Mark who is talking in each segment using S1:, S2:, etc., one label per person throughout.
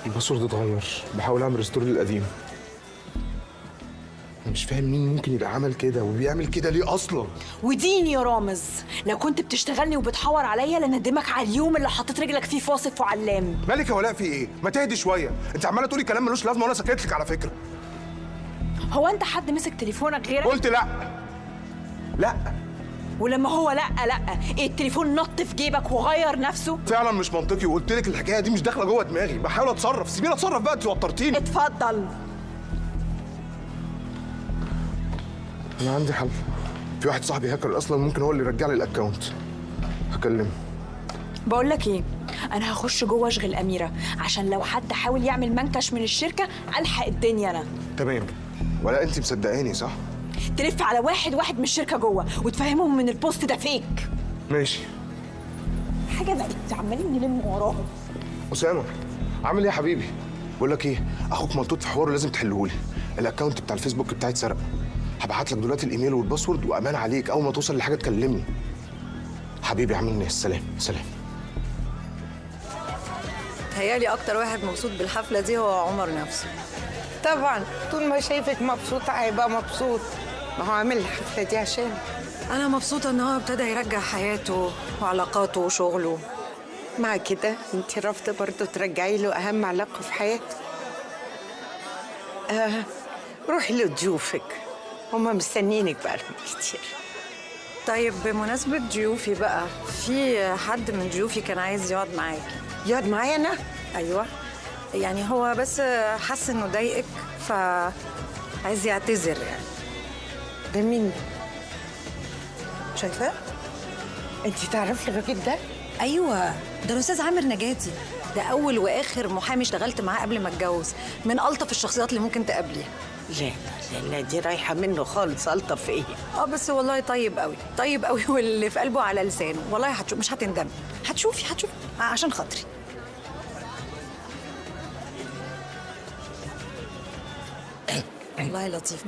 S1: الباسورد اتغير، بحاول اعمل ريستور للقديم. انا مش فاهم مين ممكن يبقى عمل كده وبيعمل كده ليه اصلا.
S2: وديني يا رامز، لو كنت بتشتغلني وبتحور عليا لندمك على اليوم اللي حطيت رجلك فيه في واصف وعلام.
S1: مالك يا ولاء في ايه؟ ما تهدي شويه، انت عماله تقولي كلام ملوش لازمه وانا سكت لك على فكره.
S2: هو انت حد مسك تليفونك غيرك؟
S1: قلت لا. لا
S2: ولما هو لا ايه التليفون نط في جيبك وغير نفسه؟
S1: فعلا مش منطقي، وقلت لك الحكايه دي مش داخله جوه دماغي، بحاول اتصرف، سيبيني اتصرف بقى، انت وترتيني.
S2: اتفضل.
S1: انا عندي حل. في واحد صاحبي هاكر اصلا، ممكن هو اللي يرجع لي الاكونت. هكلمه.
S2: بقول لك ايه، انا هخش جوه اشغل اميره عشان لو حد حاول يعمل منكش من الشركه الحق الدنيا انا.
S1: تمام. ولا انت مصدقاني صح؟
S2: تلف على واحد من الشركه جوه وتفهمهم ان البوست ده فيك.
S1: ماشي.
S2: حاجه بقت عمالين نلم وراهم.
S1: اسامه عامل ايه يا حبيبي؟ بقول لك ايه، اخوك ملطوط في حوار ولازم تحلهولي. الاكونت بتاع الفيسبوك بتاعي اتسرق. هبعت لك دلوقتي الايميل والباسورد، وامان عليك اول ما توصل لحاجه تكلمني. حبيبي عامل ايه؟ سلام سلام.
S3: تهيألي أكتر واحد مبسوط بالحفلة دي هو عمر نفسه.
S4: طبعا طول ما شايفك مبسوطة هيبقى مبسوط، ما هو عامل الحفلة دي عشان.
S3: أنا مبسوطة إن هو ابتدى يرجع حياته وعلاقاته وشغله.
S4: مع كده انت رافضة برضه ترجعي له أهم علاقة في حياته. روحي لضيوفك، هما مستنيينك بقالهم كتير.
S3: طيب بمناسبة ضيوفي بقى، في حد من ضيوفي كان عايز يقعد معاكي.
S4: يقعد معايا أنا؟
S3: أيوة، يعني هو بس حس إنه ضايقك عايز يعتذر يعني.
S4: ده مين؟
S3: شايفاه؟
S4: انت تعرفي الراجل ده؟
S3: أيوة، ده الأستاذ عامر نجاتي. ده أول وآخر محامي اشتغلت معاه قبل ما اتجوز، من ألطف الشخصيات اللي ممكن تقابليها.
S4: لا لا لا، دي رايحة منه خالص. ألطف إيه؟
S3: بس والله طيب قوي، طيب قوي، واللي في قلبه على لسانه. والله هتشوف، مش هتندمي، هتشوفي عشان خاطري. والله لطيف.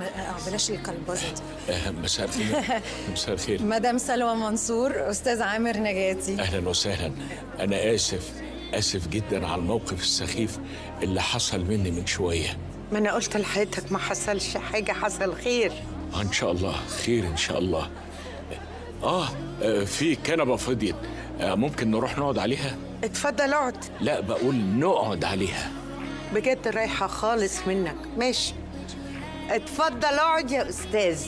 S3: بلاش القلبازه دي.
S5: مساء الخير. مساء الخير.
S3: مدام سلوى منصور، استاذ عامر نجاتي.
S5: اهلا وسهلا. انا اسف جدا على الموقف السخيف اللي حصل مني من شويه.
S4: ما أنا قلت لحضرتك ما حصلش حاجة، حصل خير.
S5: ان شاء الله خير ان شاء الله. في كنبه فضيت، ممكن نروح نقعد عليها؟
S4: اتفضل اقعد.
S5: لا بقول نقعد عليها.
S4: بجد رايحة خالص منك. ماشي، اتفضل اقعد يا أستاذ.